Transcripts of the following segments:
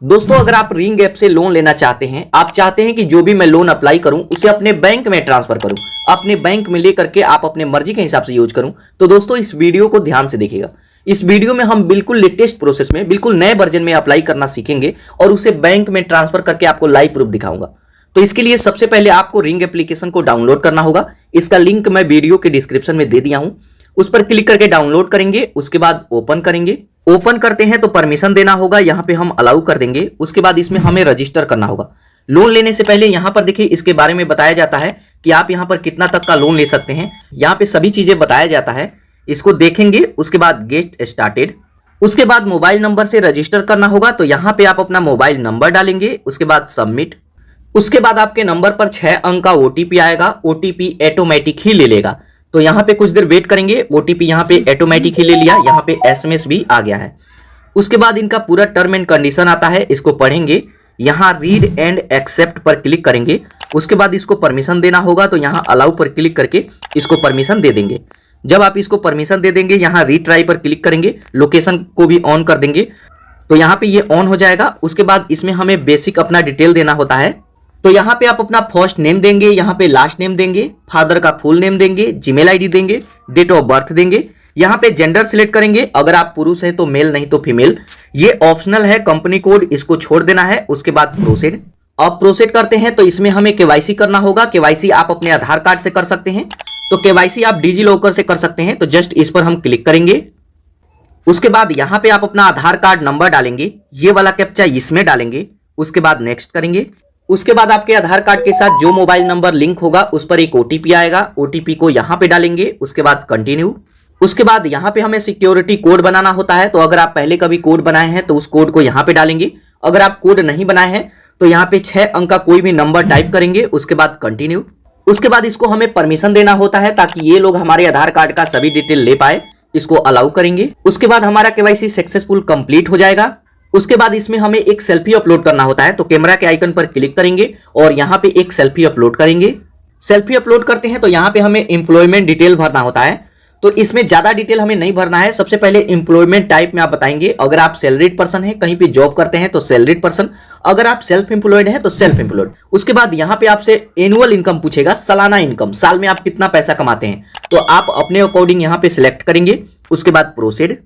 दोस्तों अगर आप रिंग ऐप से लोन लेना चाहते हैं, आप चाहते हैं कि जो भी मैं लोन अप्लाई करूं उसे अपने बैंक में ट्रांसफर करूं, अपने बैंक में लेकर के आप अपने मर्जी के हिसाब से यूज करूं, तो दोस्तों इस वीडियो को ध्यान से देखिएगा। इस वीडियो में हम बिल्कुल लेटेस्ट प्रोसेस में, बिल्कुल नए वर्जन में अप्लाई करना सीखेंगे और उसे बैंक में ट्रांसफर करके आपको लाइव प्रूफ दिखाऊंगा। तो इसके लिए सबसे पहले आपको रिंग एप्लीकेशन को डाउनलोड करना होगा। इसका लिंक मैं वीडियो के डिस्क्रिप्शन में दे दिया हूं, उस पर क्लिक करके डाउनलोड करेंगे। उसके बाद ओपन करेंगे। ओपन करते हैं तो परमिशन देना होगा, यहां पे हम अलाउ कर देंगे। उसके बाद इसमें हमें रजिस्टर करना होगा। लोन लेने से पहले यहां पर देखिए इसके बारे में बताया जाता है कि आप यहां पर कितना तक का लोन ले सकते हैं। यहां पे सभी चीजें बताया जाता है, इसको देखेंगे। उसके बाद गेट स्टार्टेड, उसके बाद मोबाइल नंबर से रजिस्टर करना होगा, तो यहां पे आप अपना मोबाइल नंबर डालेंगे। उसके बाद सबमिट। उसके बाद आपके नंबर पर 6 अंक का ओटीपी आएगा। ओटीपी ऑटोमेटिक ही ले लेगा, तो यहां पे कुछ देर वेट करेंगे। ओटीपी यहां पे ऑटोमेटिक ही ले लिया। यहां पे एसएमएस भी आ गया है। उसके बाद इनका पूरा टर्म एंड कंडीशन आता है, इसको पढ़ेंगे। यहां रीड एंड एक्सेप्ट पर क्लिक करेंगे। उसके बाद इसको परमिशन देना होगा, तो यहां अलाउ पर क्लिक करके इसको परमिशन दे देंगे। जब आप इसको परमिशन दे देंगे, यहां रीट्राई पर क्लिक करेंगे। लोकेशन को भी ऑन कर देंगे, तो यहां पे ये ऑन हो जाएगा। उसके बाद इसमें हमें बेसिक अपना डिटेल देना होता है, तो यहां पे आप अपना फर्स्ट नेम देंगे, यहां पे लास्ट नेम देंगे, फादर का फुल नेम देंगे, जीमेल आईडी देंगे, डेट ऑफ बर्थ देंगे। यहां पे जेंडर सिलेक्ट करेंगे, अगर आप पुरुष हैं तो मेल, नहीं तो फीमेल। ये ऑप्शनल है। कंपनी कोड इसको छोड़ देना है। उसके बाद प्रोसीड। अब प्रोसीड करते हैं तो इसमें हमें केवाईसी करना होगा। केवाईसी आप अपने आधार कार्ड से कर सकते हैं, तो केवाईसी आप डिजी लॉकर से कर सकते हैं, तो जस्ट इस पर हम क्लिक करेंगे। उसके बाद यहां पे आप अपना आधार कार्ड नंबर डालेंगे, ये वाला कैप्चा इसमें डालेंगे। उसके बाद नेक्स्ट करेंगे। उसके बाद आपके आधार कार्ड के साथ जो मोबाइल नंबर लिंक होगा उस पर एक ओटीपी आएगा। ओटीपी को यहां पे डालेंगे। उसके बाद कंटिन्यू। उसके बाद यहां पे हमें सिक्योरिटी कोड बनाना होता है, तो अगर आप पहले कभी कोड बनाए हैं तो उस कोड को यहां पे डालेंगे। अगर आप कोड नहीं बनाए हैं तो यहां पे 6 अंक का कोई भी नंबर टाइप करेंगे। उसके बाद कंटिन्यू। उसके बाद इसको हमें परमिशन देना होता है ताकि ये लोग हमारे आधार कार्ड का सभी डिटेल ले पाए। इसको अलाउ करेंगे। उसके बाद हमारा केवाईसी सक्सेसफुल कंप्लीट हो जाएगा। उसके बाद इसमें हमें एक सेल्फी अपलोड करना होता है, तो कैमरा के आइकन पर क्लिक करेंगे और यहां पे एक सेल्फी अपलोड करेंगे। सेल्फी अपलोड करते हैं तो यहां पे हमें एम्प्लॉयमेंट डिटेल भरना होता है, तो इसमें ज्यादा डिटेल हमें नहीं भरना है। सबसे पहले एम्प्लॉयमेंट टाइप में आप बताएंगे, अगर आप सैलरीड पर्सन हैं, कहीं पे जॉब करते हैं तो सैलरीड पर्सन, अगर आप सेल्फ एम्प्लॉयड हैं तो सेल्फ एम्प्लॉयड। उसके बाद यहां पे आपसे एनुअल इनकम पूछेगा, सालाना इनकम, साल में आप कितना पैसा कमाते हैं, तो आप अपने अकॉर्डिंग यहां पे सिलेक्ट करेंगे। उसके बाद प्रोसीड।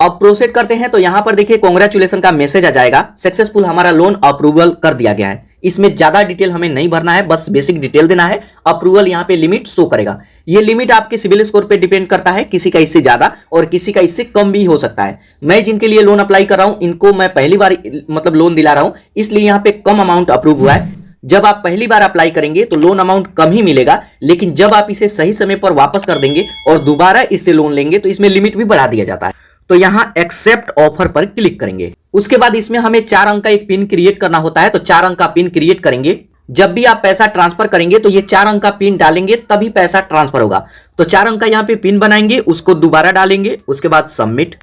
अब प्रोसीड करते हैं तो यहां पर देखिए कांग्रेचुलेशन का मैसेज आ जाएगा, सक्सेसफुल हमारा लोन अप्रूवल कर दिया गया है। इसमें ज्यादा डिटेल हमें नहीं भरना है, बस बेसिक डिटेल देना है। अप्रूवल यहां पे लिमिट शो करेगा। ये लिमिट आपके सिविल स्कोर पे डिपेंड करता है, किसी का इससे ज्यादा और किसी का इससे कम भी हो सकता है। मैं जिनके लिए लोन अप्लाई कर रहा हूं, इनको मैं पहली बार मतलब लोन दिला रहा हूं, इसलिए यहां पे कम अमाउंट अप्रूव हुआ है। जब आप पहली बार अप्लाई करेंगे तो लोन अमाउंट कम ही मिलेगा, लेकिन जब आप इसे सही समय पर वापस कर देंगे और दोबारा इससे लोन लेंगे तो इसमें लिमिट भी बढ़ा दिया जाता है। तो यहां एक्सेप्ट ऑफर पर क्लिक करेंगे। उसके बाद इसमें हमें 4 अंक का एक पिन क्रिएट करना होता है, तो 4 अंक का पिन क्रिएट करेंगे। जब भी आप पैसा ट्रांसफर करेंगे तो ये 4 अंक का पिन डालेंगे, तभी पैसा ट्रांसफर होगा। तो 4 अंक का यहां पे पिन बनाएंगे, उसको दोबारा डालेंगे। उसके बाद सबमिट।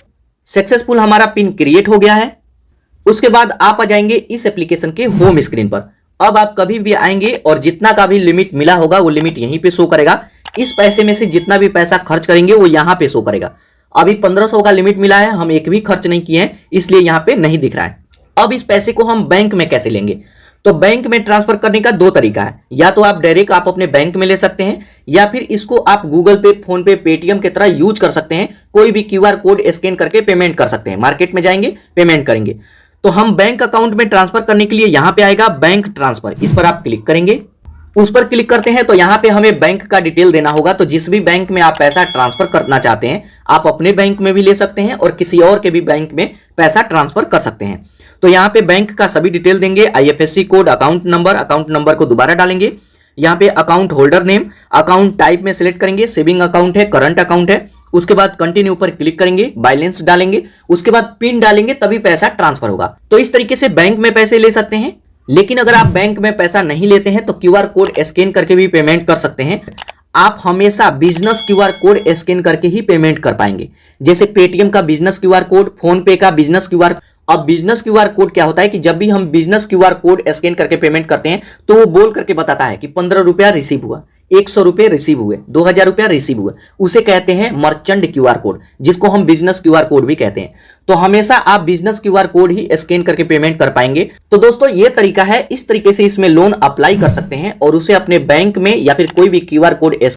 सक्सेसफुल हमारा पिन क्रिएट हो गया है। उसके बाद आप आ जाएंगे इस एप्लीकेशन के होम स्क्रीन पर। अब आप कभी भी आएंगे और जितना का भी लिमिट मिला होगा वो लिमिट यहीं पे शो करेगा। इस पैसे में से जितना भी पैसा खर्च करेंगे वो यहां पे शो करेगा। अभी 1500 का लिमिट मिला है, हम एक भी खर्च नहीं किए हैं, इसलिए यहां पे नहीं दिख रहा है। अब इस पैसे को हम बैंक में कैसे लेंगे, तो बैंक में ट्रांसफर करने का 2 तरीका है। या तो आप डायरेक्ट आप अपने बैंक में ले सकते हैं, या फिर इसको आप गूगल पे, फोन पे, पेटीएम की तरह यूज कर सकते हैं। कोई भी क्यूआर कोड स्कैन करके पेमेंट कर सकते हैं। मार्केट में जाएंगे, पेमेंट करेंगे। तो हम बैंक अकाउंट में ट्रांसफर करने के लिए यहां पे आएगा बैंक ट्रांसफर, इस पर आप क्लिक करेंगे। उस पर क्लिक करते हैं तो यहां पे हमें बैंक का डिटेल देना होगा। तो जिस भी बैंक में आप पैसा ट्रांसफर करना चाहते हैं, आप अपने बैंक में भी ले सकते हैं और किसी और के भी बैंक में पैसा ट्रांसफर कर सकते हैं। तो यहां पे बैंक का सभी डिटेल देंगे, आईएफएससी कोड, अकाउंट नंबर को दोबारा डालेंगे। यहां पे account holder name, account type में सिलेक्ट करेंगे, सेविंग अकाउंट है, करंट अकाउंट है। उसके बाद कंटिन्यू पर क्लिक करेंगे, बैलेंस डालेंगे। उसके बाद पिन डालेंगे, तभी पैसा ट्रांसफर होगा। तो इस तरीके से बैंक में पैसे ले सकते हैं। लेकिन अगर आप बैंक में पैसा नहीं लेते हैं तो क्यूआर कोड स्कैन करके भी पेमेंट कर सकते हैं। आप हमेशा बिजनेस क्यूआर कोड स्कैन करके ही पेमेंट कर पाएंगे, जैसे पेटीएम का बिजनेस क्यूआर कोड, फोन पे का बिजनेस क्यूआर। अब बिजनेस क्यूआर कोड क्या होता है कि जब भी हम बिजनेस क्यूआर कोड स्कैन करके पेमेंट करते हैं तो वो बोल करके बताता है कि 15 रुपया रिसीव हुआ। 100 रुपए रिसीव हुए, 2000 रुपया रिसीव हुए, उसे कहते हैं मर्चेंट क्यूआर कोड, जिसको हम बिजनेस क्यूआर कोड भी कहते हैं। तो हमेशा आप बिजनेस क्यूआर कोड ही स्कैन करके पेमेंट कर पाएंगे। तो दोस्तों ये तरीका है, इस तरीके से इसमें लोन अप्लाई कर सकते हैं और उसे अपने बैंक में या फिर कोई भी क्यूआर कोड